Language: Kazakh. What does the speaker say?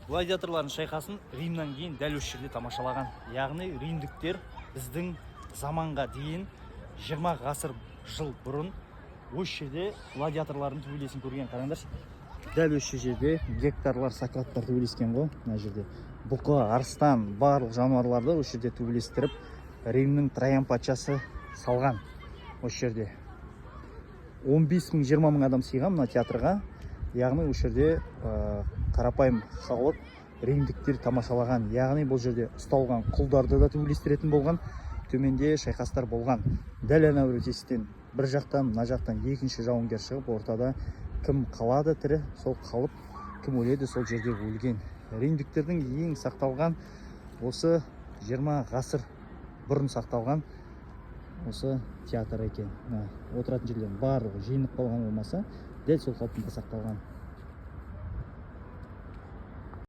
Гладиаторлардың шайқасын Римнан кейін дәл осы жерде тамашалаған. Яғни римдіктер біздің заманға дейін 20 ғасыр жыл бұрын осы жерде гладиаторлардың төбелесін көрген. Қараңдаршы. Дәл осы жерде гектарлар, сократтар төбелескен ғой. Мына жерде бұқы, арыстан, барлық жануарларды осы жерде төбелестіріп, Римнің Троян патшасы салған. Осы жерде 15 мың, 20 мың адам сыйған мына театрға. Яғни осы жерде қарапайым халық римдіктер тамашалаған. Яғни бұл жерде ұсталған құлдарды да төбелестіретін болған. Төменде шайқастар болған. Дәл ана өртестен бір жақтан, мына жақтан екінші жауынгер шығып, ортада кім қалады тірі, сол қалып, кім өледі, сол жерде өлген. Римдіктердің ең сақталған осы 20 ғасыр бұрын сақталған осы театр екен. Отыратын жерлердің барлығы жиынып қалған болмаса, дәл сол қалпында сақталған.